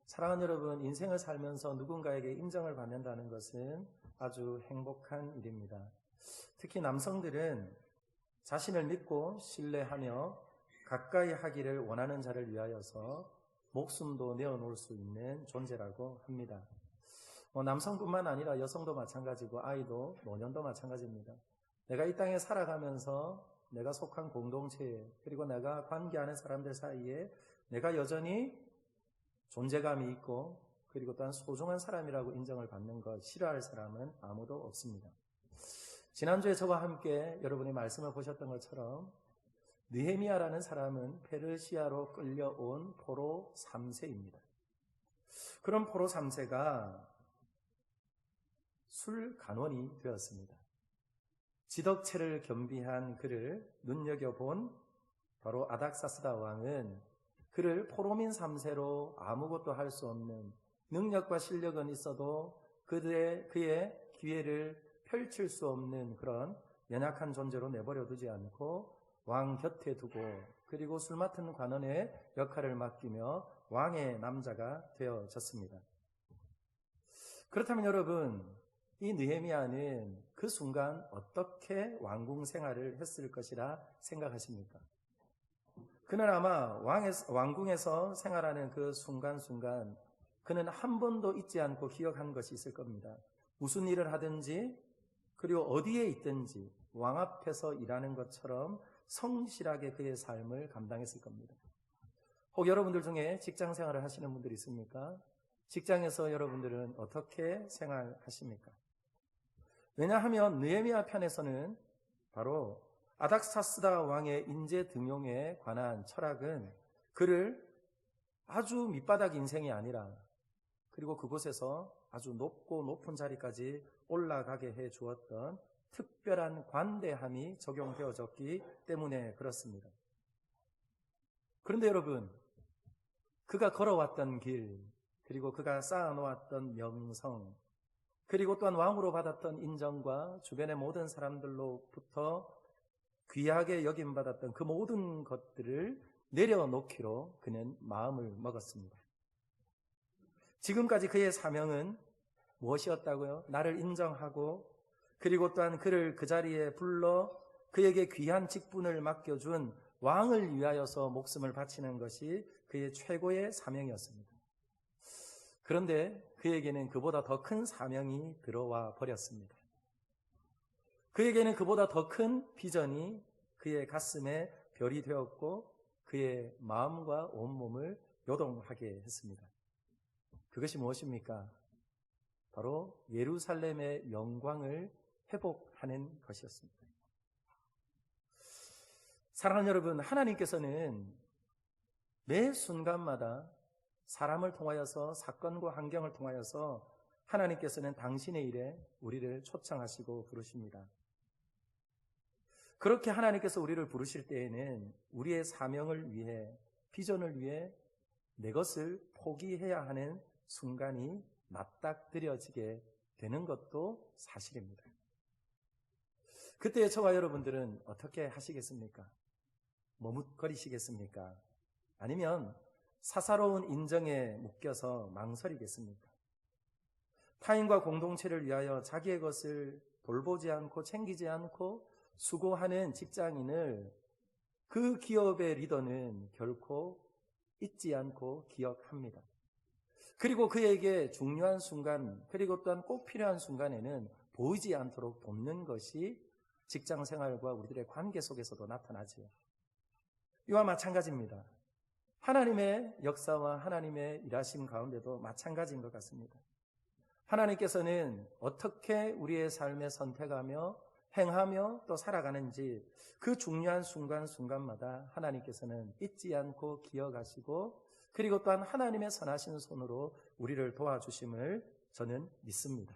사랑하는 여러분, 인생을 살면서 누군가에게 인정을 받는다는 것은 아주 행복한 일입니다. 특히 남성들은 자신을 믿고 신뢰하며 가까이 하기를 원하는 자를 위하여서 목숨도 내어놓을 수 있는 존재라고 합니다. 남성뿐만 아니라 여성도 마찬가지고 아이도 노년도 마찬가지입니다. 내가 이 땅에 살아가면서 내가 속한 공동체에 그리고 내가 관계하는 사람들 사이에 내가 여전히 존재감이 있고 그리고 또한 소중한 사람이라고 인정을 받는 것 싫어할 사람은 아무도 없습니다. 지난주에 저와 함께 여러분이 말씀을 보셨던 것처럼 느헤미야라는 사람은 페르시아로 끌려온 포로 3세입니다. 그런 포로 3세가 술 간원이 되었습니다. 지덕체를 겸비한 그를 눈여겨본 바로 아닥사스다 왕은 그를 포로민 3세로 아무것도 할 수 없는 능력과 실력은 있어도 그의 기회를 펼칠 수 없는 그런 연약한 존재로 내버려 두지 않고 왕 곁에 두고 그리고 술 맡은 관원의 역할을 맡기며 왕의 남자가 되어졌습니다. 그렇다면 여러분, 이 느헤미야는 그 순간 어떻게 왕궁 생활을 했을 것이라 생각하십니까? 그는 아마 왕궁에서 생활하는 그 순간순간 그는 한 번도 잊지 않고 기억한 것이 있을 겁니다. 무슨 일을 하든지 그리고 어디에 있든지 왕 앞에서 일하는 것처럼 성실하게 그의 삶을 감당했을 겁니다. 혹 여러분들 중에 직장 생활을 하시는 분들이 있습니까? 직장에서 여러분들은 어떻게 생활하십니까? 왜냐하면 느헤미야 편에서는 바로 아닥사스다 왕의 인재 등용에 관한 철학은 그를 아주 밑바닥 인생이 아니라 그리고 그곳에서 아주 높은 자리까지 올라가게 해 주었던 특별한 관대함이 적용되어졌기 때문에 그렇습니다. 그런데 여러분, 그가 걸어왔던 길, 그리고 그가 쌓아놓았던 명성, 그리고 또한 왕으로 받았던 인정과 주변의 모든 사람들로부터 귀하게 여김받았던 그 모든 것들을 내려놓기로 그는 마음을 먹었습니다. 지금까지 그의 사명은 무엇이었다고요? 나를 인정하고 그리고 또한 그를 그 자리에 불러 그에게 귀한 직분을 맡겨준 왕을 위하여서 목숨을 바치는 것이 그의 최고의 사명이었습니다. 그런데 그에게는 그보다 더 큰 사명이 들어와 버렸습니다. 그에게는 그보다 더 큰 비전이 그의 가슴에 별이 되었고 그의 마음과 온몸을 요동하게 했습니다. 그것이 무엇입니까? 바로 예루살렘의 영광을 회복하는 것이었습니다. 사랑하는 여러분, 하나님께서는 매 순간마다 사람을 통하여서 사건과 환경을 통하여서 하나님께서는 당신의 일에 우리를 초청하시고 부르십니다. 그렇게 하나님께서 우리를 부르실 때에는 우리의 사명을 위해, 비전을 위해 내 것을 포기해야 하는 순간이 맞닥뜨려지게 되는 것도 사실입니다. 그때 저와 여러분들은 어떻게 하시겠습니까? 머뭇거리시겠습니까? 아니면 사사로운 인정에 묶여서 망설이겠습니까? 타인과 공동체를 위하여 자기의 것을 돌보지 않고 챙기지 않고 수고하는 직장인을 그 기업의 리더는 결코 잊지 않고 기억합니다. 그리고 그에게 중요한 순간, 그리고 또한 꼭 필요한 순간에는 보이지 않도록 돕는 것이 직장 생활과 우리들의 관계 속에서도 나타나지요. 이와 마찬가지입니다. 하나님의 역사와 하나님의 일하심 가운데도 마찬가지인 것 같습니다. 하나님께서는 어떻게 우리의 삶에 선택하며 행하며 또 살아가는지 그 중요한 순간순간마다 하나님께서는 잊지 않고 기억하시고 그리고 또한 하나님의 선하신 손으로 우리를 도와주심을 저는 믿습니다.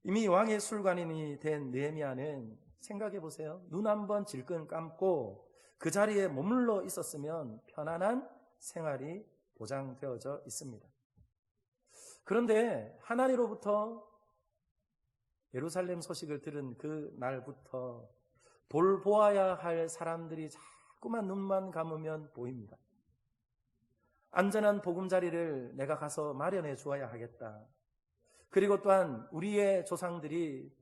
이미 왕의 술관인이 된 느헤미야는 생각해 보세요. 눈 한번 질끈 감고 그 자리에 머물러 있었으면 편안한 생활이 보장되어져 있습니다. 그런데 하나님으로부터 예루살렘 소식을 들은 그 날부터 돌보아야 할 사람들이 자꾸만 눈만 감으면 보입니다. 안전한 보금자리를 내가 가서 마련해 주어야 하겠다. 그리고 또한 우리의 조상들이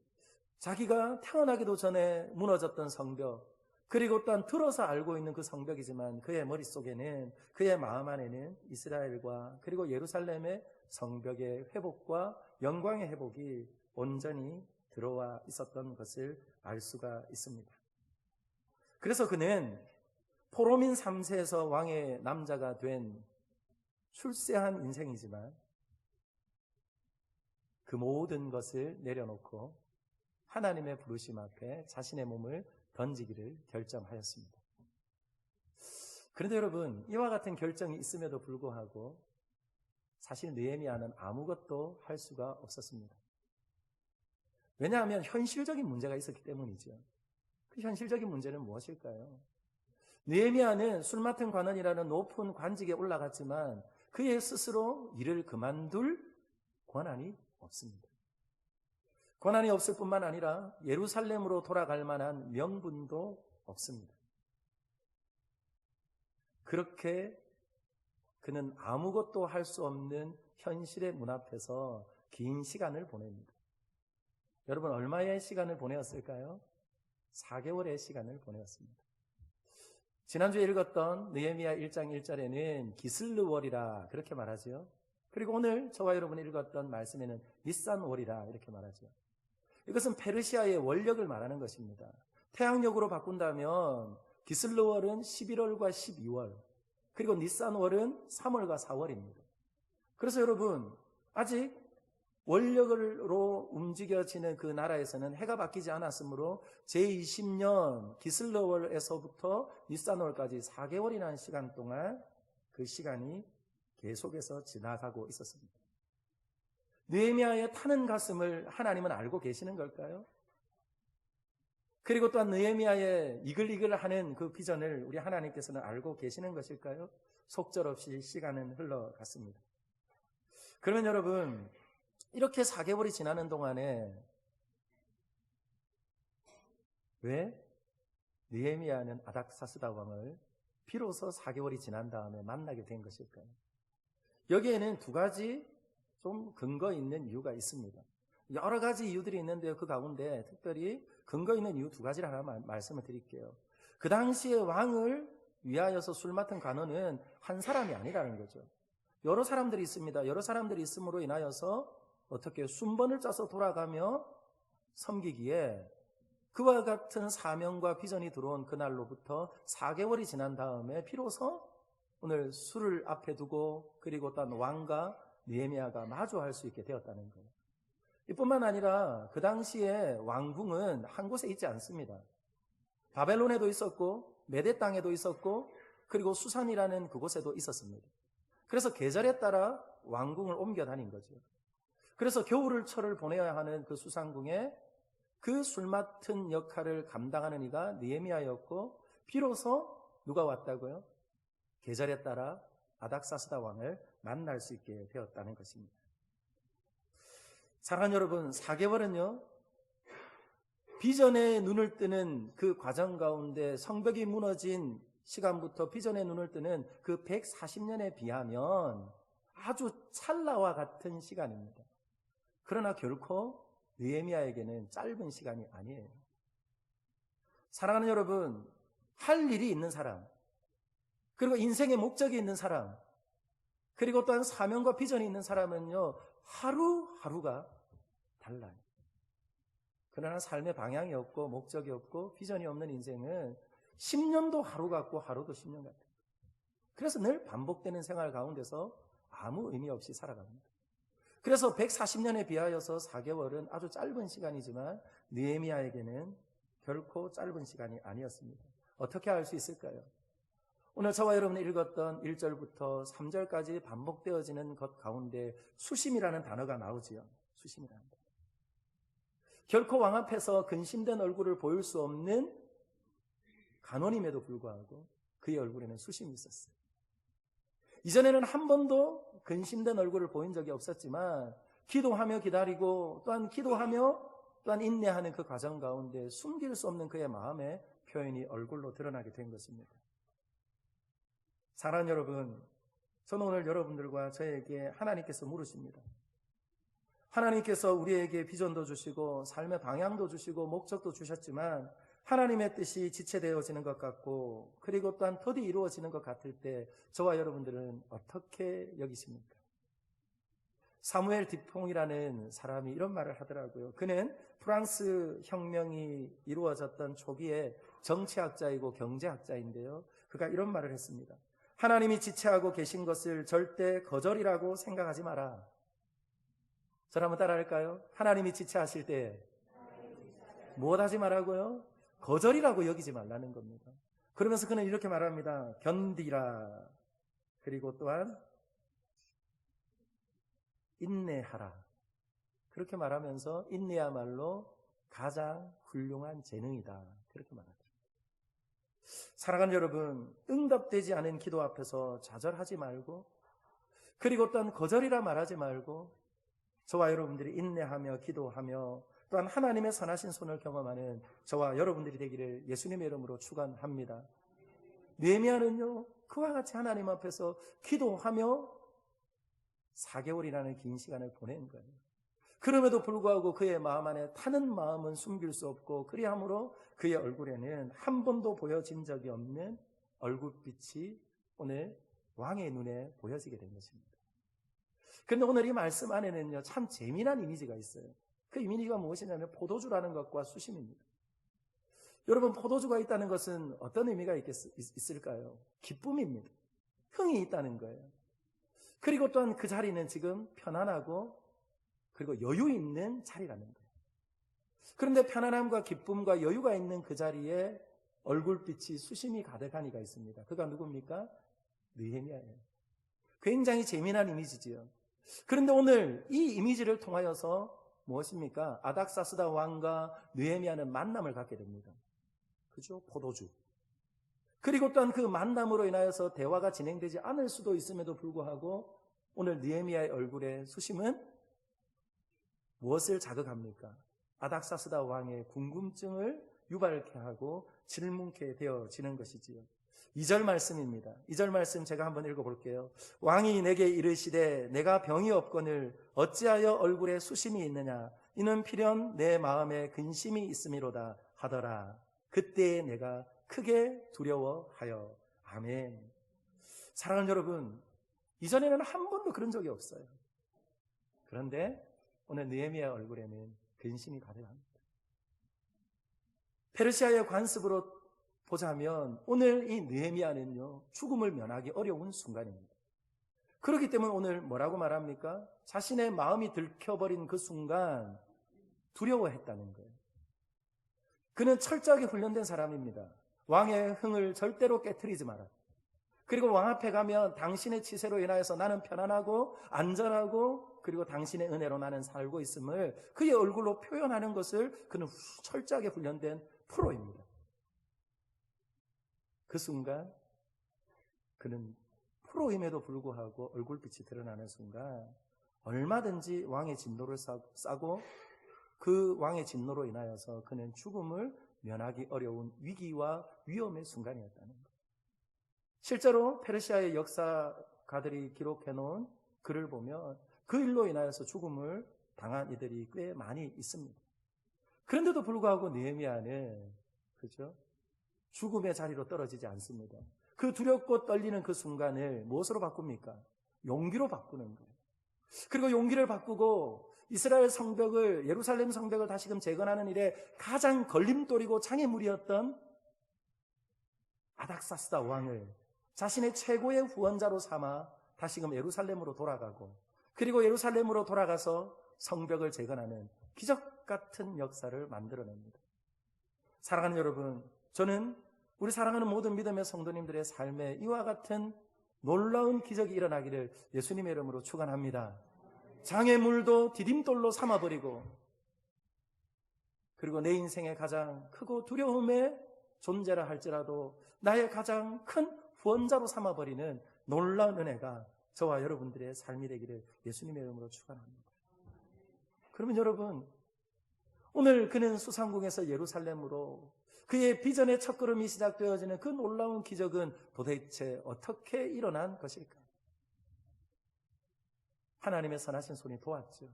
자기가 태어나기도 전에 무너졌던 성벽, 그리고 또한 들어서 알고 있는 그 성벽이지만 그의 머릿속에는, 그의 마음 안에는 이스라엘과 그리고 예루살렘의 성벽의 회복과 영광의 회복이 온전히 들어와 있었던 것을 알 수가 있습니다. 그래서 그는 포로민 3세에서 왕의 남자가 된 출세한 인생이지만 그 모든 것을 내려놓고 하나님의 부르심 앞에 자신의 몸을 던지기를 결정하였습니다. 그런데 여러분, 이와 같은 결정이 있음에도 불구하고 사실 느헤미야는 아무것도 할 수가 없었습니다. 왜냐하면 현실적인 문제가 있었기 때문이죠. 그 현실적인 문제는 무엇일까요? 느헤미야는 술 맡은 관원이라는 높은 관직에 올라갔지만 그의 스스로 일을 그만둘 권한이 없습니다. 권한이 없을 뿐만 아니라 예루살렘으로 돌아갈 만한 명분도 없습니다. 그렇게 그는 아무것도 할 수 없는 현실의 문 앞에서 긴 시간을 보냅니다. 여러분, 얼마의 시간을 보내었을까요? 4개월의 시간을 보내었습니다. 지난주에 읽었던 느헤미야 1장 1절에는 기슬르월이라 그렇게 말하죠. 그리고 오늘 저와 여러분이 읽었던 말씀에는 니산월이라 이렇게 말하죠. 이것은 페르시아의 원력을 말하는 것입니다. 태양력으로 바꾼다면 기슬르월은 11월과 12월, 그리고 니산월은 3월과 4월입니다. 그래서 여러분, 아직 원력으로 움직여지는 그 나라에서는 해가 바뀌지 않았으므로 제20년 기슬러월에서부터 니산월까지 4개월이라는 시간 동안 그 시간이 계속해서 지나가고 있었습니다. 느헤미야의 타는 가슴을 하나님은 알고 계시는 걸까요? 그리고 또한 느헤미야의 이글이글하는 그 비전을 우리 하나님께서는 알고 계시는 것일까요? 속절없이 시간은 흘러갔습니다. 그러면 여러분, 이렇게 4개월이 지나는 동안에 왜 느헤미야는 아닥사스다 왕을 비로소 4개월이 지난 다음에 만나게 된 것일까요? 여기에는 두 가지 좀 근거 있는 이유가 있습니다. 여러 가지 이유들이 있는데요. 그 가운데 특별히 근거 있는 이유 두 가지를 하나 말씀을 드릴게요. 그 당시에 왕을 위하여서 술 맡은 관원은 한 사람이 아니라는 거죠. 여러 사람들이 있습니다. 여러 사람들이 있음으로 인하여서 어떻게 순번을 짜서 돌아가며 섬기기에 그와 같은 사명과 비전이 들어온 그날로부터 4개월이 지난 다음에 비로소 오늘 술을 앞에 두고 그리고 또한 왕과 느헤미야가 마주할 수 있게 되었다는 거예요. 이뿐만 아니라 그 당시에 왕궁은 한 곳에 있지 않습니다. 바벨론에도 있었고 메대 땅에도 있었고 그리고 수산이라는 그곳에도 있었습니다. 그래서 계절에 따라 왕궁을 옮겨 다닌 거죠. 그래서 겨울철을 보내야 하는 그 수산궁에 그 술 맡은 역할을 감당하는 이가 느헤미야였고 비로소 누가 왔다고요? 계절에 따라 아닥사스다 왕을 만날 수 있게 되었다는 것입니다. 사랑하는 여러분, 4개월은요 비전에 눈을 뜨는 그 과정 가운데 성벽이 무너진 시간부터 비전에 눈을 뜨는 그 140년에 비하면 아주 찰나와 같은 시간입니다. 그러나 결코 느헤미야에게는 짧은 시간이 아니에요. 사랑하는 여러분, 할 일이 있는 사람, 그리고 인생의 목적이 있는 사람, 그리고 또한 사명과 비전이 있는 사람은요 하루하루가 달라요. 그러나 삶의 방향이 없고 목적이 없고 비전이 없는 인생은 10년도 하루 같고 하루도 10년 같아요. 그래서 늘 반복되는 생활 가운데서 아무 의미 없이 살아갑니다. 그래서 140년에 비하여서 4개월은 아주 짧은 시간이지만 느헤미야에게는 결코 짧은 시간이 아니었습니다. 어떻게 알 수 있을까요? 오늘 저와 여러분이 읽었던 1절부터 3절까지 반복되어지는 것 가운데 수심이라는 단어가 나오지요. 수심이라는 단어. 결코 왕 앞에서 근심된 얼굴을 보일 수 없는 간원임에도 불구하고 그의 얼굴에는 수심이 있었어요. 이전에는 한 번도 근심된 얼굴을 보인 적이 없었지만 기도하며 기다리고 또한 기도하며 또한 인내하는 그 과정 가운데 숨길 수 없는 그의 마음의 표현이 얼굴로 드러나게 된 것입니다. 사랑하는 여러분, 저는 오늘 여러분들과 저에게 하나님께서 물으십니다. 하나님께서 우리에게 비전도 주시고 삶의 방향도 주시고 목적도 주셨지만 하나님의 뜻이 지체되어지는 것 같고 그리고 또한 더디 이루어지는 것 같을 때 저와 여러분들은 어떻게 여기십니까? 사무엘 디퐁이라는 사람이 이런 말을 하더라고요. 그는 프랑스 혁명이 이루어졌던 초기에 정치학자이고 경제학자인데요. 그가 이런 말을 했습니다. 하나님이 지체하고 계신 것을 절대 거절이라고 생각하지 마라. 저를 한번 따라할까요? 하나님이 지체하실 때 무엇하지 말라고요? 거절이라고 여기지 말라는 겁니다. 그러면서 그는 이렇게 말합니다. 견디라. 그리고 또한 인내하라. 그렇게 말하면서 인내야말로 가장 훌륭한 재능이다. 그렇게 말하죠. 사랑하는 여러분, 응답되지 않은 기도 앞에서 좌절하지 말고 그리고 또한 거절이라 말하지 말고 저와 여러분들이 인내하며 기도하며 또한 하나님의 선하신 손을 경험하는 저와 여러분들이 되기를 예수님의 이름으로 축원합니다. 느헤미야는요 그와 같이 하나님 앞에서 기도하며 4개월이라는 긴 시간을 보낸 거예요. 그럼에도 불구하고 그의 마음 안에 타는 마음은 숨길 수 없고 그리함으로 그의 얼굴에는 한 번도 보여진 적이 없는 얼굴빛이 오늘 왕의 눈에 보여지게 된 것입니다. 그런데 오늘 이 말씀 안에는요 참 재미난 이미지가 있어요. 그 이미지가 무엇이냐면 포도주라는 것과 수심입니다. 여러분, 포도주가 있다는 것은 어떤 의미가 있을까요? 기쁨입니다. 흥이 있다는 거예요. 그리고 또한 그 자리는 지금 편안하고 그리고 여유 있는 자리라는 거예요. 그런데 편안함과 기쁨과 여유가 있는 그 자리에 얼굴빛이 수심이 가득한 이가 있습니다. 그가 누굽니까? 느헤미야예요. 굉장히 재미난 이미지지요. 그런데 오늘 이 이미지를 통하여서 무엇입니까? 아닥사스다 왕과 느헤미야는 만남을 갖게 됩니다. 그죠? 포도주. 그리고 또한 그 만남으로 인하여서 대화가 진행되지 않을 수도 있음에도 불구하고 오늘 느헤미야의 얼굴에 수심은 무엇을 자극합니까? 아닥사스다 왕의 궁금증을 유발케 하고 질문케 되어지는 것이지요. 2절 말씀입니다. 2절 말씀 제가 한번 읽어볼게요. 왕이 내게 이르시되 내가 병이 없거늘 어찌하여 얼굴에 수심이 있느냐? 이는 필연 내 마음에 근심이 있음이로다 하더라. 그때 내가 크게 두려워하여. 아멘. 사랑하는 여러분, 이전에는 한 번도 그런 적이 없어요. 그런데 오늘 느헤미야 얼굴에는 근심이 가득합니다. 페르시아의 관습으로 보자면 오늘 이 느헤미야는요 죽음을 면하기 어려운 순간입니다. 그렇기 때문에 오늘 뭐라고 말합니까? 자신의 마음이 들켜버린 그 순간 두려워했다는 거예요. 그는 철저하게 훈련된 사람입니다. 왕의 흥을 절대로 깨트리지 마라. 그리고 왕 앞에 가면 당신의 치세로 인하여서 나는 편안하고 안전하고 그리고 당신의 은혜로 나는 살고 있음을 그의 얼굴로 표현하는 것을 그는 철저하게 훈련된 프로입니다. 그 순간 그는 프로임에도 불구하고 얼굴빛이 드러나는 순간 얼마든지 왕의 진노를 싸고 그 왕의 진노로 인하여서 그는 죽음을 면하기 어려운 위기와 위험의 순간이었다는 것. 실제로 페르시아의 역사가들이 기록해 놓은 글을 보면 그 일로 인하여서 죽음을 당한 이들이 꽤 많이 있습니다. 그런데도 불구하고 느헤미야는 그죠? 죽음의 자리로 떨어지지 않습니다. 그 두렵고 떨리는 그 순간을 무엇으로 바꿉니까? 용기로 바꾸는 거예요. 그리고 용기를 바꾸고 이스라엘 성벽을, 예루살렘 성벽을 다시금 재건하는 일에 가장 걸림돌이고 장애물이었던 아닥사스다 왕을 자신의 최고의 후원자로 삼아 다시금 예루살렘으로 돌아가고 그리고 예루살렘으로 돌아가서 성벽을 재건하는 기적 같은 역사를 만들어냅니다. 사랑하는 여러분, 저는 우리 사랑하는 모든 믿음의 성도님들의 삶에 이와 같은 놀라운 기적이 일어나기를 예수님의 이름으로 축원합니다. 장애물도 디딤돌로 삼아버리고 그리고 내 인생의 가장 크고 두려움의 존재라 할지라도 나의 가장 큰 후원자로 삼아버리는 놀라운 은혜가 저와 여러분들의 삶이 되기를 예수님의 이름으로 축원합니다. 그러면 여러분, 오늘 그는 수상궁에서 예루살렘으로 그의 비전의 첫걸음이 시작되어지는 그 놀라운 기적은 도대체 어떻게 일어난 것일까? 하나님의 선하신 손이 도왔죠.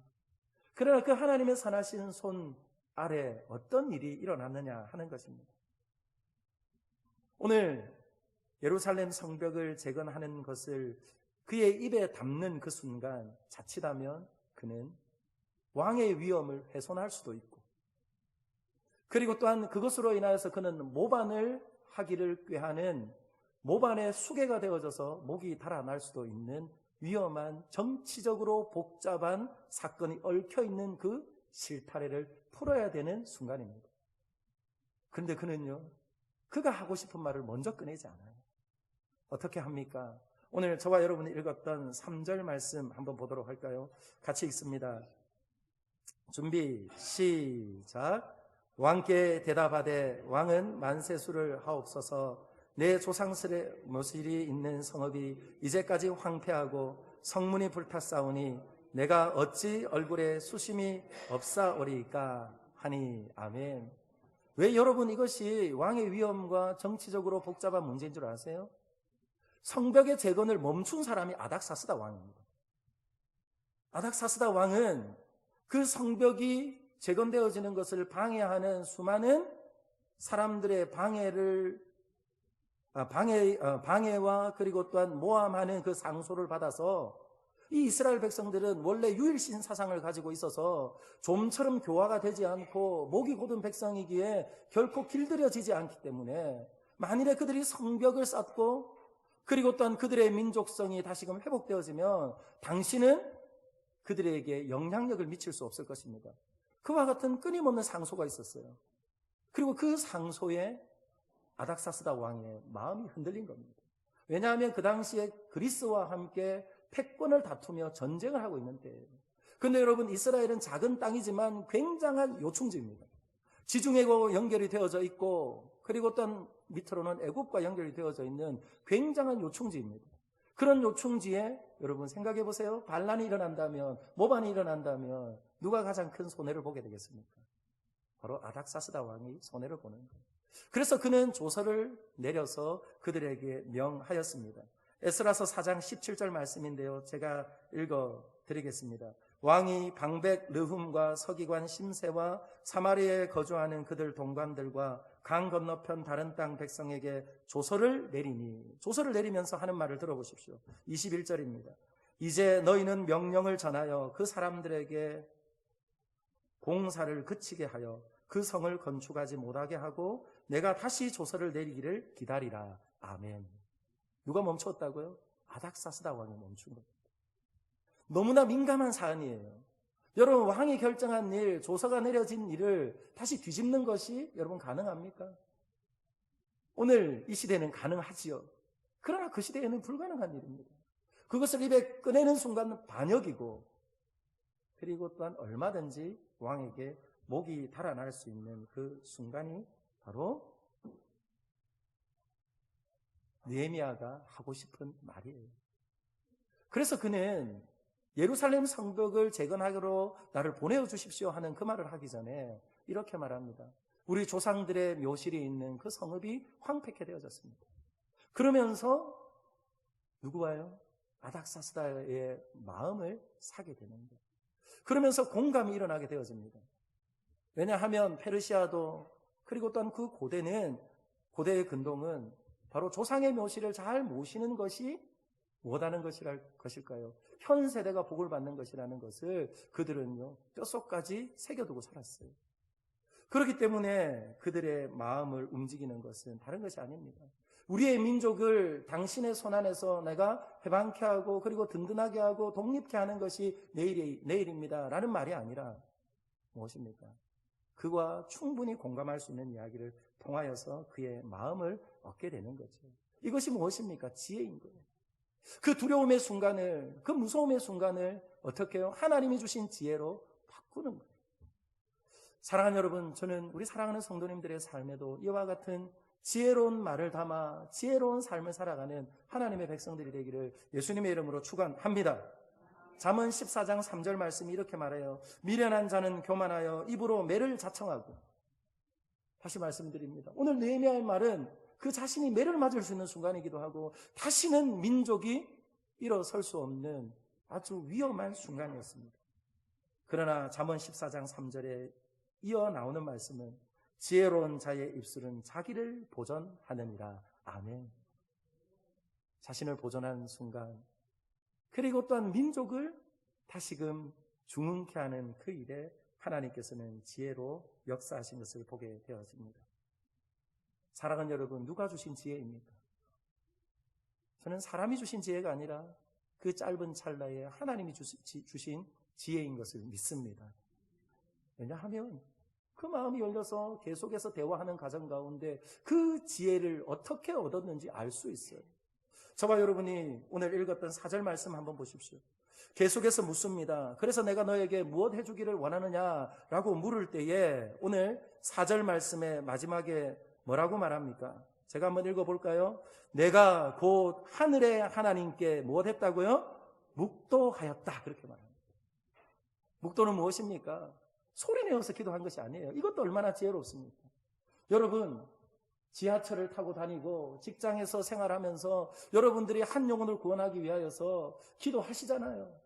그러나 그 하나님의 선하신 손 아래 어떤 일이 일어났느냐 하는 것입니다. 오늘 예루살렘 성벽을 재건하는 것을 그의 입에 담는 그 순간 자칫하면 그는 왕의 위엄을 훼손할 수도 있고, 그리고 또한 그것으로 인하여서 그는 모반을 하기를 꾀하는 모반의 수괴가 되어져서 목이 달아날 수도 있는 위험한 정치적으로 복잡한 사건이 얽혀있는 그 실타래를 풀어야 되는 순간입니다. 그런데 그는요, 그가 하고 싶은 말을 먼저 꺼내지 않아요. 어떻게 합니까? 오늘 저와 여러분이 읽었던 3절 말씀 한번 보도록 할까요? 같이 읽습니다. 준비, 시작. 왕께 대답하되 왕은 만세수를 하옵소서. 내 조상들의 모실이 있는 성읍이 이제까지 황폐하고 성문이 불탔사오니 내가 어찌 얼굴에 수심이 없사오리까 하니. 아멘. 왜 여러분 이것이 왕의 위엄과 정치적으로 복잡한 문제인 줄 아세요? 성벽의 재건을 멈춘 사람이 아닥사스다 왕입니다. 아닥사스다 왕은 그 성벽이 재건되어지는 것을 방해하는 수많은 사람들의 방해와 그리고 또한 모함하는 그 상소를 받아서 이 이스라엘 백성들은 원래 유일신 사상을 가지고 있어서 좀처럼 교화가 되지 않고 목이 곧은 백성이기에 결코 길들여지지 않기 때문에 만일에 그들이 성벽을 쌓고 그리고 또한 그들의 민족성이 다시금 회복되어지면 당신은 그들에게 영향력을 미칠 수 없을 것입니다. 그와 같은 끊임없는 상소가 있었어요. 그리고 그 상소에 아닥사스다 왕의 마음이 흔들린 겁니다. 왜냐하면 그 당시에 그리스와 함께 패권을 다투며 전쟁을 하고 있는 때예요. 그런데 여러분, 이스라엘은 작은 땅이지만 굉장한 요충지입니다. 지중해와 연결이 되어져 있고 그리고 또한 밑으로는 애굽과 연결이 되어져 있는 굉장한 요충지입니다. 그런 요충지에 여러분 생각해 보세요. 반란이 일어난다면, 모반이 일어난다면 누가 가장 큰 손해를 보게 되겠습니까? 바로 아닥사스다 왕이 손해를 보는 거예요. 그래서 그는 조서를 내려서 그들에게 명하였습니다. 에스라서 4장 17절 말씀인데요, 제가 읽어드리겠습니다. 왕이 방백 르훔과 서기관 심세와 사마리아에 거주하는 그들 동관들과 강 건너편 다른 땅 백성에게 조서를 내리니, 조서를 내리면서 하는 말을 들어보십시오. 21절입니다. 이제 너희는 명령을 전하여 그 사람들에게 공사를 그치게 하여 그 성을 건축하지 못하게 하고 내가 다시 조서를 내리기를 기다리라. 아멘. 누가 멈췄다고요? 아닥사스다 왕이 멈춘 겁니다. 너무나 민감한 사안이에요. 여러분, 왕이 결정한 일, 조서가 내려진 일을 다시 뒤집는 것이 여러분 가능합니까? 오늘 이 시대는 가능하지요. 그러나 그 시대에는 불가능한 일입니다. 그것을 입에 꺼내는 순간은 반역이고, 그리고 또한 얼마든지 왕에게 목이 달아날 수 있는 그 순간이 바로 느헤미야가 하고 싶은 말이에요. 그래서 그는 예루살렘 성벽을 재건하기로 나를 보내주십시오 하는 그 말을 하기 전에 이렇게 말합니다. 우리 조상들의 묘실이 있는 그 성읍이 황폐케 되어졌습니다. 그러면서 누구와요? 아닥사스다의 마음을 사게 되는 거예요. 그러면서 공감이 일어나게 되어집니다. 왜냐하면 페르시아도 그리고 또한 그 고대의 근동은 바로 조상의 묘실을 잘 모시는 것이 무엇하는 것일까요? 현 세대가 복을 받는 것이라는 것을 그들은요 뼛속까지 새겨두고 살았어요. 그렇기 때문에 그들의 마음을 움직이는 것은 다른 것이 아닙니다. 우리의 민족을 당신의 손안에서 내가 해방케 하고 그리고 든든하게 하고 독립케 하는 것이 내일입니다 라는 말이 아니라 무엇입니까? 그와 충분히 공감할 수 있는 이야기를 통하여서 그의 마음을 얻게 되는 거죠. 이것이 무엇입니까? 지혜인 거예요. 그 두려움의 순간을, 그 무서움의 순간을 어떻게 해요? 하나님이 주신 지혜로 바꾸는 거예요. 사랑하는 여러분, 저는 우리 사랑하는 성도님들의 삶에도 이와 같은 지혜로운 말을 담아 지혜로운 삶을 살아가는 하나님의 백성들이 되기를 예수님의 이름으로 축원합니다. 잠언 14장 3절 말씀이 이렇게 말해요. 미련한 자는 교만하여 입으로 매를 자청하고. 다시 말씀드립니다. 오늘 느헤미야의 말은 그 자신이 매를 맞을 수 있는 순간이기도 하고 다시는 민족이 일어설 수 없는 아주 위험한 순간이었습니다. 그러나 잠언 14장 3절에 이어 나오는 말씀은 지혜로운 자의 입술은 자기를 보존하느니라. 아멘. 자신을 보존하는 순간, 그리고 또한 민족을 다시금 중흥케 하는 그 일에 하나님께서는 지혜로 역사하신 것을 보게 되었습니다. 사랑하는 여러분, 누가 주신 지혜입니까? 저는 사람이 주신 지혜가 아니라 그 짧은 찰나에 하나님이 주신 지혜인 것을 믿습니다. 왜냐하면 그 마음이 열려서 계속해서 대화하는 과정 가운데 그 지혜를 어떻게 얻었는지 알 수 있어요. 저와 여러분이 오늘 읽었던 4절 말씀 한번 보십시오. 계속해서 묻습니다. 그래서 내가 너에게 무엇 해주기를 원하느냐라고 물을 때에 오늘 4절 말씀의 마지막에 뭐라고 말합니까? 제가 한번 읽어볼까요? 내가 곧 하늘의 하나님께 무엇 했다고요? 묵도하였다. 그렇게 말합니다. 묵도는 무엇입니까? 소리내어서 기도한 것이 아니에요. 이것도 얼마나 지혜롭습니까? 여러분, 지하철을 타고 다니고 직장에서 생활하면서 여러분들이 한 영혼을 구원하기 위하여서 기도하시잖아요.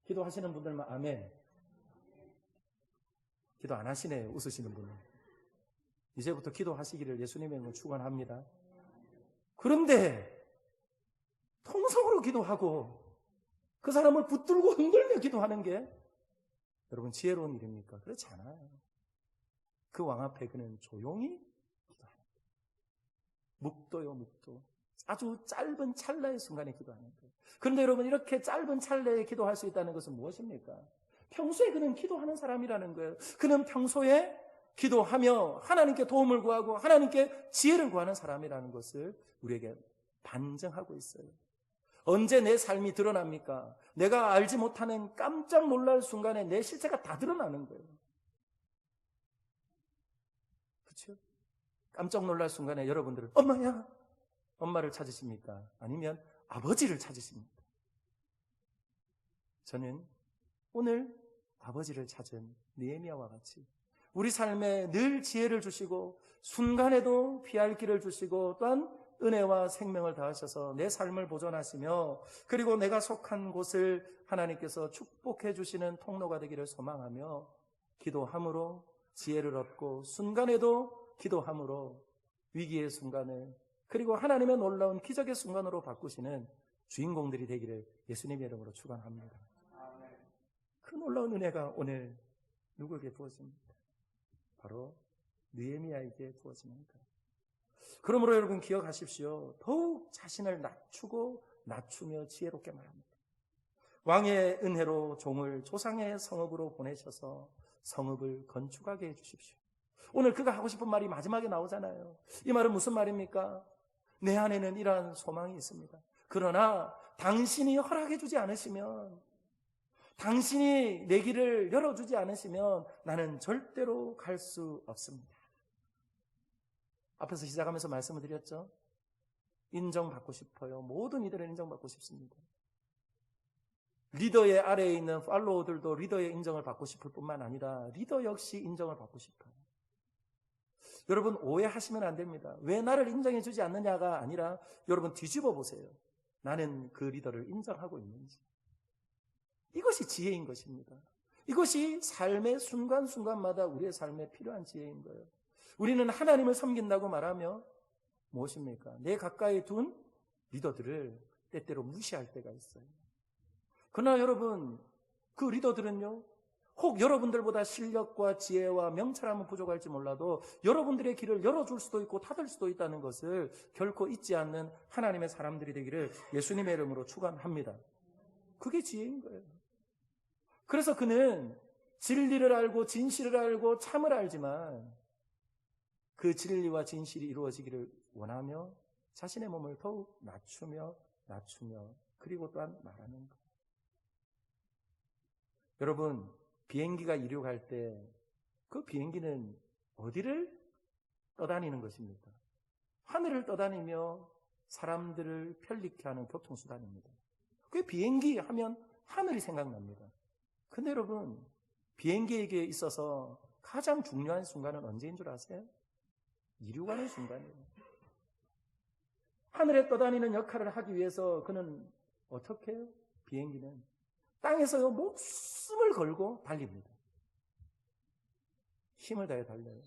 기도하시는 분들만 아멘. 기도 안 하시네요. 웃으시는 분은. 이제부터 기도하시기를 예수님의 이름으로 축원합니다. 그런데 통성으로 기도하고 그 사람을 붙들고 흔들며 기도하는 게 여러분 지혜로운 일입니까? 그렇지 않아요. 그 왕 앞에 그는 조용히 기도합니다. 묵도요, 묵도. 아주 짧은 찰나의 순간에 기도하는 거예요. 그런데 여러분, 이렇게 짧은 찰나에 기도할 수 있다는 것은 무엇입니까? 평소에 그는 기도하는 사람이라는 거예요. 그는 평소에 기도하며 하나님께 도움을 구하고 하나님께 지혜를 구하는 사람이라는 것을 우리에게 반증하고 있어요. 언제 내 삶이 드러납니까? 내가 알지 못하는 깜짝 놀랄 순간에 내 실체가 다 드러나는 거예요. 그렇죠? 깜짝 놀랄 순간에 여러분들은 엄마야! 엄마를 찾으십니까? 아니면 아버지를 찾으십니까? 저는 오늘 아버지를 찾은 느헤미야와 같이 우리 삶에 늘 지혜를 주시고 순간에도 피할 길을 주시고 또한 은혜와 생명을 다하셔서 내 삶을 보존하시며 그리고 내가 속한 곳을 하나님께서 축복해 주시는 통로가 되기를 소망하며 기도함으로 지혜를 얻고 순간에도 기도함으로 위기의 순간을 그리고 하나님의 놀라운 기적의 순간으로 바꾸시는 주인공들이 되기를 예수님의 이름으로 축원합니다. 그 놀라운 은혜가 오늘 누구에게 부어집니까? 바로 느헤미야에게 부어집니다. 그러므로 여러분 기억하십시오. 더욱 자신을 낮추며 지혜롭게 말합니다. 왕의 은혜로 종을 조상의 성읍으로 보내셔서 성읍을 건축하게 해주십시오. 오늘 그가 하고 싶은 말이 마지막에 나오잖아요. 이 말은 무슨 말입니까? 내 안에는 이러한 소망이 있습니다. 그러나 당신이 허락해 주지 않으시면, 당신이 내 길을 열어주지 않으시면 나는 절대로 갈 수 없습니다. 앞에서 시작하면서 말씀을 드렸죠. 인정받고 싶어요. 모든 이들은 인정받고 싶습니다. 리더의 아래에 있는 팔로워들도 리더의 인정을 받고 싶을 뿐만 아니라 리더 역시 인정을 받고 싶어요. 여러분 오해하시면 안 됩니다. 왜 나를 인정해 주지 않느냐가 아니라 여러분 뒤집어 보세요. 나는 그 리더를 인정하고 있는지. 이것이 지혜인 것입니다. 이것이 삶의 순간순간마다 우리의 삶에 필요한 지혜인 거예요. 우리는 하나님을 섬긴다고 말하며 무엇입니까? 내 가까이 둔 리더들을 때때로 무시할 때가 있어요. 그러나 여러분, 그 리더들은요, 혹 여러분들보다 실력과 지혜와 명철함은 부족할지 몰라도 여러분들의 길을 열어줄 수도 있고 닫을 수도 있다는 것을 결코 잊지 않는 하나님의 사람들이 되기를 예수님의 이름으로 축원합니다. 그게 지혜인 거예요. 그래서 그는 진리를 알고 진실을 알고 참을 알지만 그 진리와 진실이 이루어지기를 원하며 자신의 몸을 더욱 낮추며 그리고 또한 말하는 것. 여러분, 비행기가 이륙할 때 그 비행기는 어디를 떠다니는 것입니까? 하늘을 떠다니며 사람들을 편리케 하는 교통수단입니다. 그 비행기 하면 하늘이 생각납니다. 근데 여러분, 비행기에게 있어서 가장 중요한 순간은 언제인 줄 아세요? 이륙하는 순간이에요. 하늘에 떠다니는 역할을 하기 위해서 그는 어떻게 해요? 비행기는 땅에서요 목숨을 걸고 달립니다. 힘을 다해 달려요.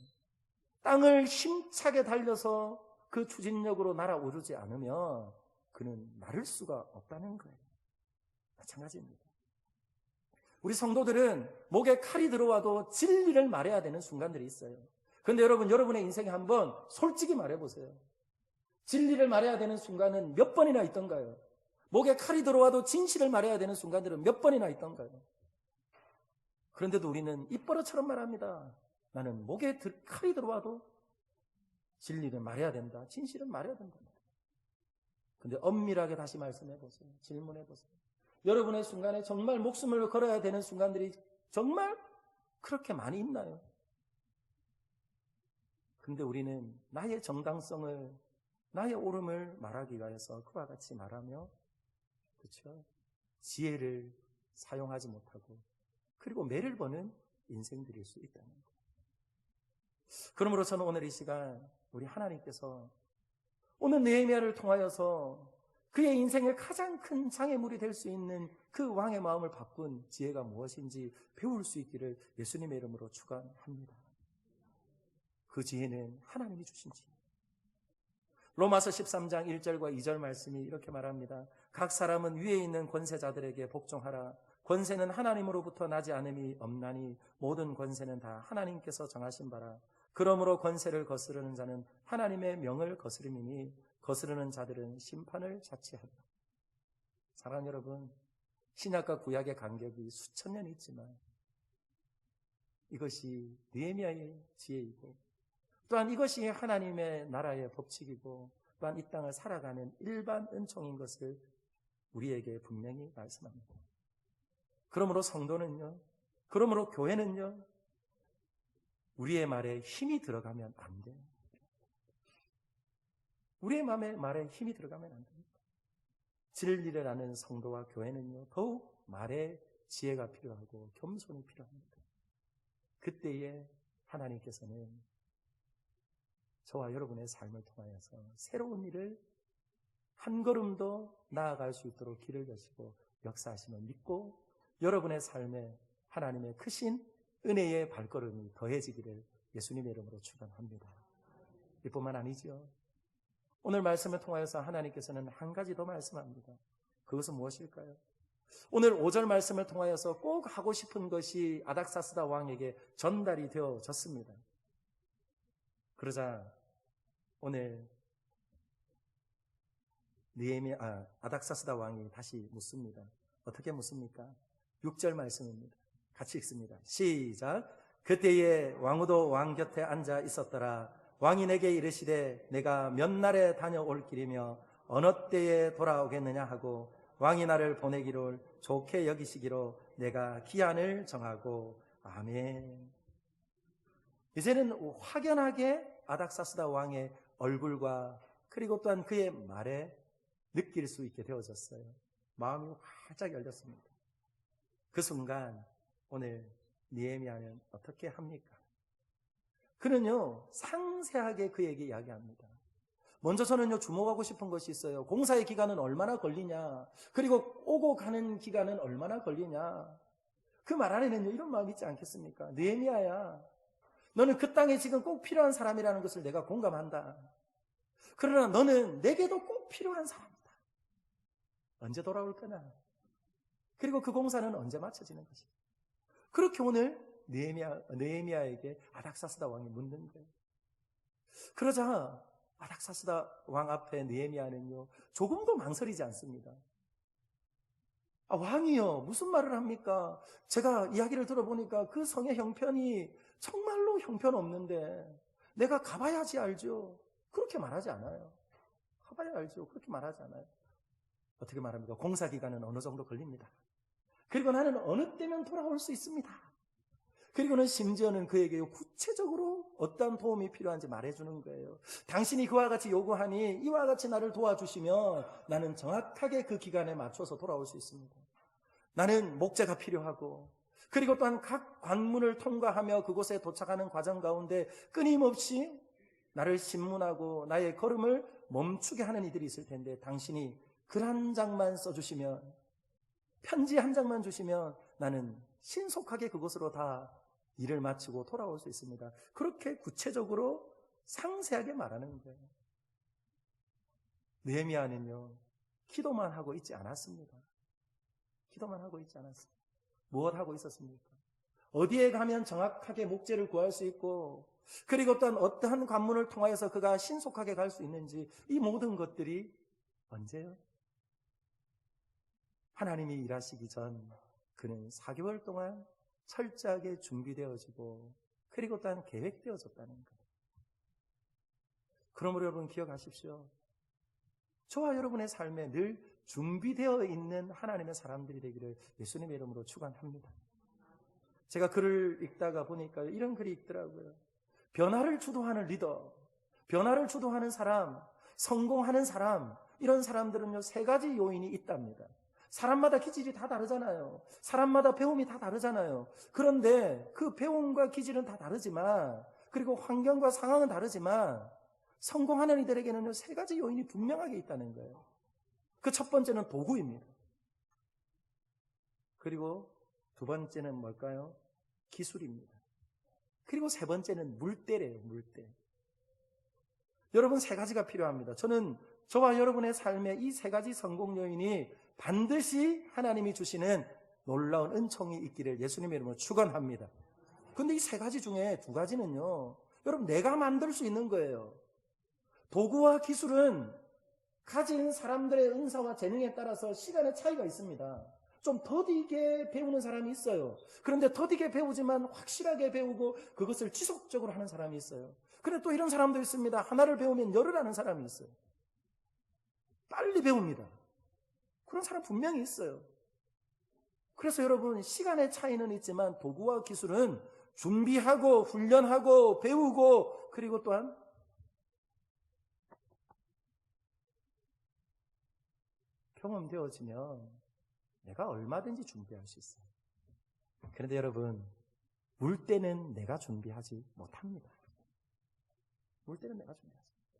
땅을 힘차게 달려서 그 추진력으로 날아오르지 않으면 그는 나를 수가 없다는 거예요. 마찬가지입니다. 우리 성도들은 목에 칼이 들어와도 진리를 말해야 되는 순간들이 있어요. 그런데 여러분의 인생에 한번 솔직히 말해보세요. 진리를 말해야 되는 순간은 몇 번이나 있던가요? 목에 칼이 들어와도 진실을 말해야 되는 순간들은 몇 번이나 있던가요? 그런데도 우리는 입버릇처럼 말합니다. 나는 목에 칼이 들어와도 진리를 말해야 된다. 진실은 말해야 된다. 그런데 엄밀하게 다시 말씀해 보세요. 질문해 보세요. 여러분의 순간에 정말 목숨을 걸어야 되는 순간들이 정말 그렇게 많이 있나요? 그런데 우리는 나의 정당성을, 나의 옳음을 말하기 위해서 그와 같이 말하며, 그렇죠? 지혜를 사용하지 못하고 그리고 매를 버는 인생들일 수 있다는 거예요. 그러므로 저는 오늘 이 시간 우리 하나님께서 오늘 느헤미야를 통하여서 그의 인생의 가장 큰 장애물이 될 수 있는 그 왕의 마음을 바꾼 지혜가 무엇인지 배울 수 있기를 예수님의 이름으로 축원합니다. 그 지혜는 하나님이 주신 지혜. 로마서 13장 1절과 2절 말씀이 이렇게 말합니다. 각 사람은 위에 있는 권세자들에게 복종하라. 권세는 하나님으로부터 나지 않음이 없나니 모든 권세는 다 하나님께서 정하신 바라. 그러므로 권세를 거스르는 자는 하나님의 명을 거스름이니 거스르는 자들은 심판을 자취하리라. 사랑하는 여러분, 신약과 구약의 간격이 수천 년이 있지만 이것이 느헤미야의 지혜이고 또한 이것이 하나님의 나라의 법칙이고 또한 이 땅을 살아가는 일반 은총인 것을 우리에게 분명히 말씀합니다. 그러므로 성도는요, 그러므로 교회는요, 우리의 말에 힘이 들어가면 안 돼요. 우리의 말에 힘이 들어가면 안 됩니다. 진리를 아는 성도와 교회는요, 더욱 말에 지혜가 필요하고 겸손이 필요합니다. 그때에 하나님께서는 저와 여러분의 삶을 통하여서 새로운 일을 한 걸음 더 나아갈 수 있도록 길을 여시고 역사하심을 믿고 여러분의 삶에 하나님의 크신 은혜의 발걸음이 더해지기를 예수님의 이름으로 축원합니다. 이뿐만 아니죠. 오늘 말씀을 통하여서 하나님께서는 한 가지 더 말씀합니다. 그것은 무엇일까요? 오늘 5절 말씀을 통하여서 꼭 하고 싶은 것이 아닥사스다 왕에게 전달이 되어졌습니다. 그러자 오늘 아닥사스다 왕이 다시 묻습니다. 어떻게 묻습니까? 6절 말씀입니다. 같이 읽습니다. 시작. 그때에 왕후도 왕 곁에 앉아 있었더라. 왕이 내게 이르시되 내가 몇 날에 다녀올 길이며 어느 때에 돌아오겠느냐 하고 왕이 나를 보내기를 좋게 여기시기로 내가 기한을 정하고 아멘. 이제는 확연하게 아닥사스다 왕의 얼굴과 그리고 또한 그의 말에 느낄 수 있게 되어졌어요. 마음이 활짝 열렸습니다. 그 순간 오늘 느헤미야는 어떻게 합니까? 그는요 상세하게 그에게 이야기합니다. 먼저 저는요 주목하고 싶은 것이 있어요. 공사의 기간은 얼마나 걸리냐, 그리고 오고 가는 기간은 얼마나 걸리냐. 그 말 안에는요 이런 마음이 있지 않겠습니까? 느헤미야야, 너는 그 땅에 지금 꼭 필요한 사람이라는 것을 내가 공감한다. 그러나 너는 내게도 꼭 필요한 사람이다. 언제 돌아올 거냐? 그리고 그 공사는 언제 마쳐지는 것이다. 그렇게 오늘 느헤미야에게 아닥사스다 왕이 묻는 거예요. 그러자 아닥사스다 왕 앞에 느헤미야는요 조금도 망설이지 않습니다. 왕이요, 무슨 말을 합니까? 제가 이야기를 들어보니까 그 성의 형편이 정말로 형편없는데 내가 가봐야지 알죠. 그렇게 말하지 않아요. 가봐야 알죠. 그렇게 말하지 않아요. 어떻게 말합니까? 공사 기간은 어느 정도 걸립니다. 그리고 나는 어느 때면 돌아올 수 있습니다. 그리고는 심지어는 그에게 구체적으로 어떤 도움이 필요한지 말해주는 거예요. 당신이 그와 같이 요구하니 이와 같이 나를 도와주시면 나는 정확하게 그 기간에 맞춰서 돌아올 수 있습니다. 나는 목재가 필요하고 그리고 또한 각 관문을 통과하며 그곳에 도착하는 과정 가운데 끊임없이 나를 신문하고 나의 걸음을 멈추게 하는 이들이 있을 텐데 당신이 글 한 장만 써주시면, 편지 한 장만 주시면 나는 신속하게 그곳으로 다 일을 마치고 돌아올 수 있습니다. 그렇게 구체적으로 상세하게 말하는 거예요. 느헤미야는요, 기도만 하고 있지 않았습니다. 기도만 하고 있지 않았습니다. 무엇 하고 있었습니까? 어디에 가면 정확하게 목재를 구할 수 있고, 그리고 또한 어떠한 관문을 통하여서 그가 신속하게 갈 수 있는지, 이 모든 것들이 언제요? 하나님이 일하시기 전 그는 4개월 동안 철저하게 준비되어지고, 그리고 또한 계획되어졌다는 거예요. 그러므로 여러분 기억하십시오. 저와 여러분의 삶에 늘 준비되어 있는 하나님의 사람들이 되기를 예수님의 이름으로 축원합니다. 제가 글을 읽다가 보니까 이런 글이 있더라고요. 변화를 주도하는 리더, 변화를 주도하는 사람, 성공하는 사람, 이런 사람들은요, 3가지 요인이 있답니다. 사람마다 기질이 다 다르잖아요. 사람마다 배움이 다 다르잖아요. 그런데 그 배움과 기질은 다 다르지만, 그리고 환경과 상황은 다르지만, 성공하는 이들에게는요, 3가지 요인이 분명하게 있다는 거예요. 그 첫 번째는 도구입니다. 그리고 2번째는 뭘까요? 기술입니다. 그리고 3번째는 물때래요, 물때. 여러분 3가지가 필요합니다. 저는 저와 여러분의 삶에 이 3가지 성공 요인이 반드시 하나님이 주시는 놀라운 은총이 있기를 예수님의 이름으로 축원합니다. 그런데 이 3가지 중에 2가지는요, 여러분 내가 만들 수 있는 거예요. 도구와 기술은 가진 사람들의 은사와 재능에 따라서 시간의 차이가 있습니다. 좀 더디게 배우는 사람이 있어요. 그런데 더디게 배우지만 확실하게 배우고 그것을 지속적으로 하는 사람이 있어요. 그런데 또 이런 사람도 있습니다. 하나를 배우면 열을 하는 사람이 있어요. 빨리 배웁니다. 그런 사람 분명히 있어요. 그래서 여러분, 시간의 차이는 있지만 도구와 기술은 준비하고 훈련하고 배우고, 그리고 또한 경험되어지면 내가 얼마든지 준비할 수 있어요. 그런데 여러분, 물때는 내가 준비하지 못합니다. 물때는 내가 준비하지 못합니다.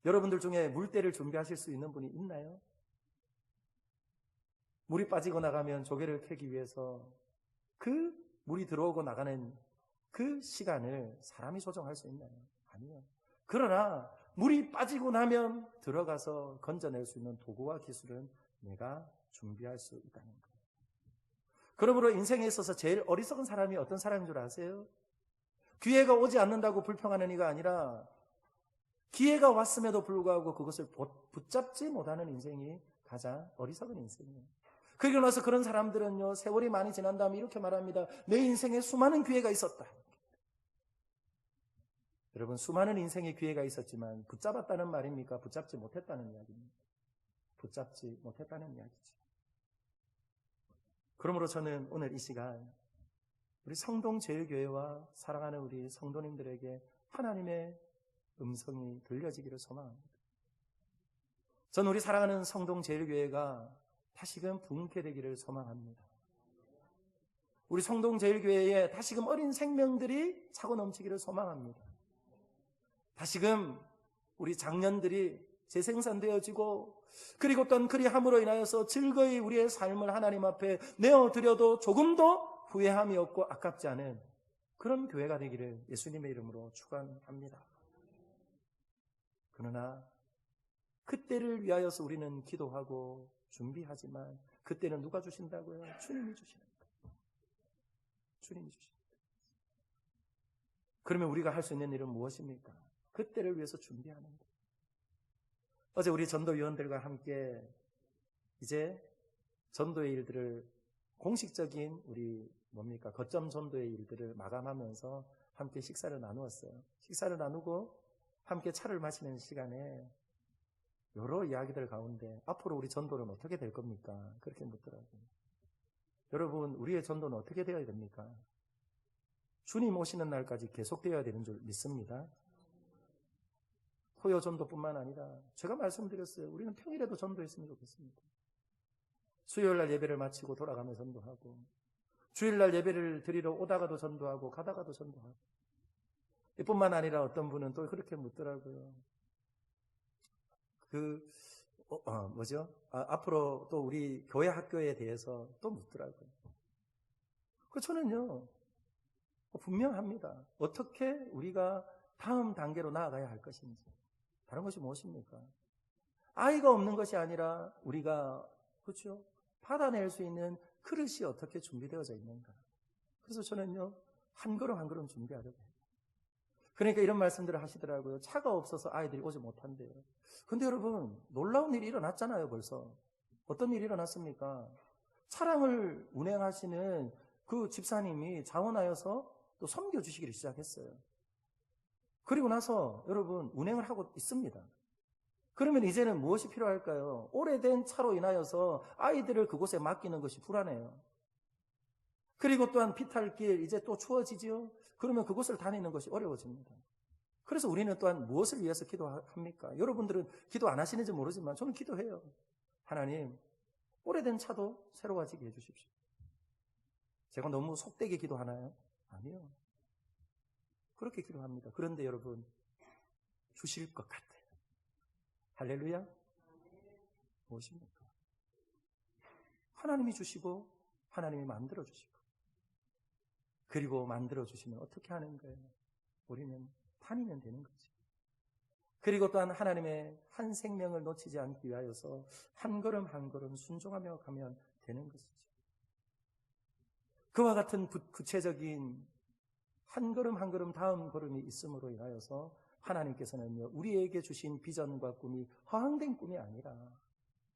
여러분들 중에 물때를 준비하실 수 있는 분이 있나요? 물이 빠지고 나가면 조개를 캐기 위해서 그 물이 들어오고 나가는 그 시간을 사람이 조정할 수 있나요? 아니요. 그러나 물이 빠지고 나면 들어가서 건져낼 수 있는 도구와 기술은 내가 준비할 수 있다는 거예요. 그러므로 인생에 있어서 제일 어리석은 사람이 어떤 사람인 줄 아세요? 기회가 오지 않는다고 불평하는 이가 아니라 기회가 왔음에도 불구하고 그것을 붙잡지 못하는 인생이 가장 어리석은 인생이에요. 그리고 나서 그런 사람들은요, 세월이 많이 지난 다음에 이렇게 말합니다. 내 인생에 수많은 기회가 있었다. 여러분, 수많은 인생의 기회가 있었지만 붙잡았다는 말입니까? 붙잡지 못했다는 이야기입니다. 붙잡지 못했다는 이야기죠. 그러므로 저는 오늘 이 시간 우리 성동제일교회와 사랑하는 우리 성도님들에게 하나님의 음성이 들려지기를 소망합니다. 저는 우리 사랑하는 성동제일교회가 다시금 부흥케 되기를 소망합니다. 우리 성동제일교회에 다시금 어린 생명들이 차고 넘치기를 소망합니다. 다시금 우리 장년들이 재생산되어지고, 그리고 또한 그리함으로 인하여서 즐거이 우리의 삶을 하나님 앞에 내어드려도 조금도 후회함이 없고 아깝지 않은 그런 교회가 되기를 예수님의 이름으로 축원합니다. 그러나 그때를 위하여서 우리는 기도하고 준비하지만 그때는 누가 주신다고요? 주님이 주시는 거예요. 주님이 주시는 거예요. 그러면 우리가 할 수 있는 일은 무엇입니까? 그때를 위해서 준비하는 거예요. 어제 우리 전도위원들과 함께 이제 전도의 일들을, 공식적인 우리 거점 전도의 일들을 마감하면서 함께 식사를 나누었어요. 식사를 나누고 함께 차를 마시는 시간에 여러 이야기들 가운데 앞으로 우리 전도는 어떻게 될 겁니까? 그렇게 묻더라고요. 여러분, 우리의 전도는 어떻게 되어야 됩니까? 주님 오시는 날까지 계속되어야 되는 줄 믿습니다. 토요 전도뿐만 아니라 제가 말씀드렸어요. 우리는 평일에도 전도했으면 좋겠습니다. 수요일날 예배를 마치고 돌아가며 전도하고, 주일날 예배를 드리러 오다가도 전도하고 가다가도 전도하고. 이뿐만 아니라 어떤 분은 또 그렇게 묻더라고요. 앞으로 또 우리 교회 학교에 대해서 또 묻더라고요. 저는요, 분명합니다. 어떻게 우리가 다음 단계로 나아가야 할 것인지. 다른 것이 무엇입니까? 아이가 없는 것이 아니라 우리가, 그렇죠? 받아낼 수 있는 그릇이 어떻게 준비되어져 있는가. 그래서 저는요, 한 걸음 한 걸음 준비하려고 해요. 그러니까 이런 말씀들을 하시더라고요. 차가 없어서 아이들이 오지 못한대요. 근데 여러분, 놀라운 일이 일어났잖아요, 벌써. 어떤 일이 일어났습니까? 차량을 운행하시는 그 집사님이 자원하여서 또 섬겨주시기를 시작했어요. 그리고 나서 여러분, 운행을 하고 있습니다. 그러면 이제는 무엇이 필요할까요? 오래된 차로 인하여서 아이들을 그곳에 맡기는 것이 불안해요. 그리고 또한 비탈길, 이제 또 추워지지요? 그러면 그곳을 다니는 것이 어려워집니다. 그래서 우리는 또한 무엇을 위해서 기도합니까? 여러분들은 기도 안 하시는지 모르지만 저는 기도해요. 하나님, 오래된 차도 새로워지게 해주십시오. 제가 너무 속되게 기도하나요? 아니요. 그렇게 기도합니다. 그런데 여러분, 주실 것 같아요. 할렐루야? 무엇입니까? 하나님이 주시고 하나님이 만들어주시고, 그리고 만들어주시면 어떻게 하는 거예요? 우리는 다니면 되는 거죠. 그리고 또한 하나님의 한 생명을 놓치지 않기 위하여서 한 걸음 한 걸음 순종하며 가면 되는 것이죠. 그와 같은 구체적인 한 걸음 한 걸음 다음 걸음이 있음으로 인하여서 하나님께서는요, 우리에게 주신 비전과 꿈이 허황된 꿈이 아니라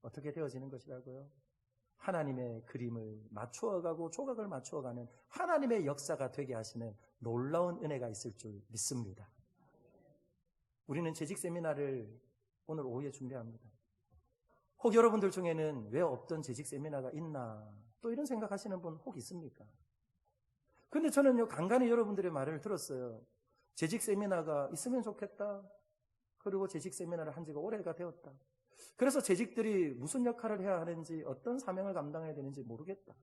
어떻게 되어지는 것이라고요? 하나님의 그림을 맞추어가고 조각을 맞추어가는 하나님의 역사가 되게 하시는 놀라운 은혜가 있을 줄 믿습니다. 우리는 재직 세미나를 오늘 오후에 준비합니다. 혹 여러분들 중에는 왜 없던 재직 세미나가 있나, 또 이런 생각하시는 분 혹 있습니까? 근데 저는요, 간간히 여러분들의 말을 들었어요. 재직 세미나가 있으면 좋겠다. 그리고 재직 세미나를 한 지가 오래가 되었다. 그래서 재직들이 무슨 역할을 해야 하는지, 어떤 사명을 감당해야 되는지 모르겠다.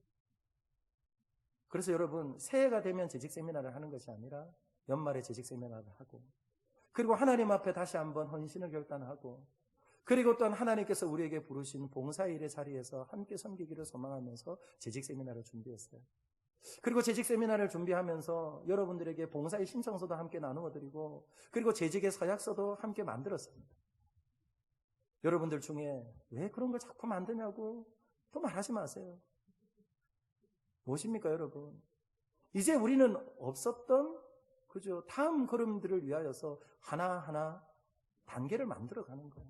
그래서 여러분, 새해가 되면 재직 세미나를 하는 것이 아니라 연말에 재직 세미나를 하고, 그리고 하나님 앞에 다시 한번 헌신을 결단하고, 그리고 또한 하나님께서 우리에게 부르신 봉사일의 자리에서 함께 섬기기를 소망하면서 재직 세미나를 준비했어요. 그리고 재직 세미나를 준비하면서 여러분들에게 봉사의 신청서도 함께 나누어 드리고, 그리고 재직의 서약서도 함께 만들었습니다. 여러분들 중에 왜 그런 걸 자꾸 만드냐고 또 말하지 마세요. 무엇입니까, 여러분? 이제 우리는 없었던, 그죠, 다음 걸음들을 위하여서 하나하나 단계를 만들어가는 거예요.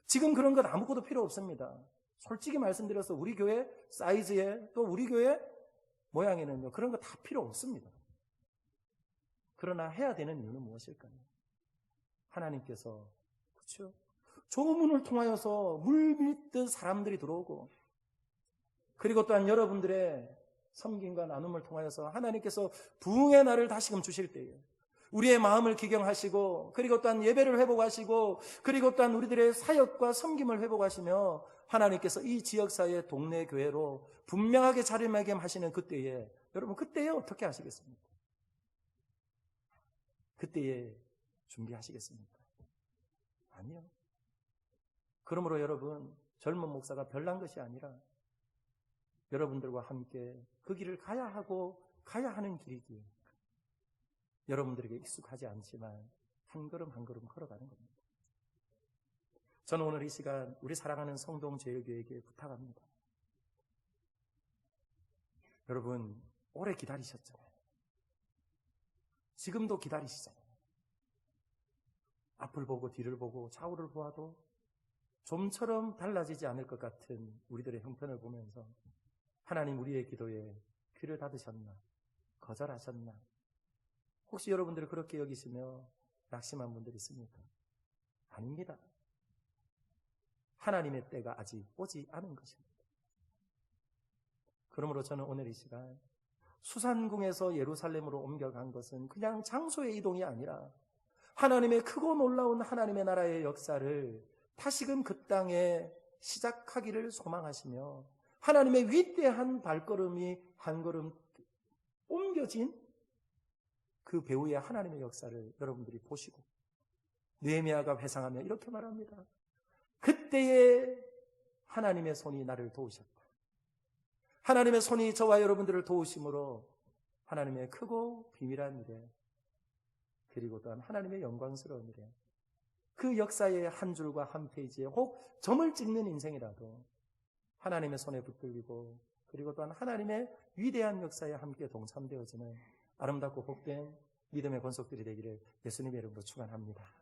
지금 그런 것 아무것도 필요 없습니다. 솔직히 말씀드려서 우리 교회 사이즈에, 또 우리 교회 모양에는요, 그런 거 다 필요 없습니다. 그러나 해야 되는 이유는 무엇일까요? 하나님께서, 그렇죠? 조문을 통하여서 물밀듯 사람들이 들어오고, 그리고 또한 여러분들의 섬김과 나눔을 통하여서 하나님께서 부흥의 날을 다시금 주실 때에 우리의 마음을 기경하시고, 그리고 또한 예배를 회복하시고, 그리고 또한 우리들의 사역과 섬김을 회복하시며 하나님께서 이 지역사회의 동네 교회로 분명하게 자리매김하시는 그때에, 여러분, 그때에 어떻게 하시겠습니까? 그때에 준비하시겠습니까? 아니요. 그러므로 여러분, 젊은 목사가 별난 것이 아니라 여러분들과 함께 그 길을 가야 하고 가야 하는 길이기에 여러분들에게 익숙하지 않지만 한 걸음 한 걸음 걸어가는 겁니다. 저는 오늘 이 시간 우리 사랑하는 성동제일교회에게 부탁합니다. 여러분, 오래 기다리셨잖아요. 지금도 기다리시잖아요. 앞을 보고 뒤를 보고 좌우를 보아도 좀처럼 달라지지 않을 것 같은 우리들의 형편을 보면서 하나님, 우리의 기도에 귀를 닫으셨나? 거절하셨나? 혹시 여러분들이 그렇게 여기시며 낙심한 분들이 있습니까? 아닙니다. 하나님의 때가 아직 오지 않은 것입니다. 그러므로 저는 오늘 이 시간 수산궁에서 예루살렘으로 옮겨간 것은 그냥 장소의 이동이 아니라 하나님의 크고 놀라운 하나님의 나라의 역사를 다시금 그 땅에 시작하기를 소망하시며 하나님의 위대한 발걸음이 한 걸음 옮겨진 그 배후의 하나님의 역사를 여러분들이 보시고, 느헤미야가 회상하며 이렇게 말합니다. 그때에 하나님의 손이 나를 도우셨다. 하나님의 손이 저와 여러분들을 도우심으로 하나님의 크고 비밀한 일에, 그리고 또한 하나님의 영광스러운 일에, 그 역사의 한 줄과 한 페이지에 혹 점을 찍는 인생이라도 하나님의 손에 붙들리고, 그리고 또한 하나님의 위대한 역사에 함께 동참되어지는 아름답고 복된 믿음의 권속들이 되기를 예수님의 이름으로 축원합니다.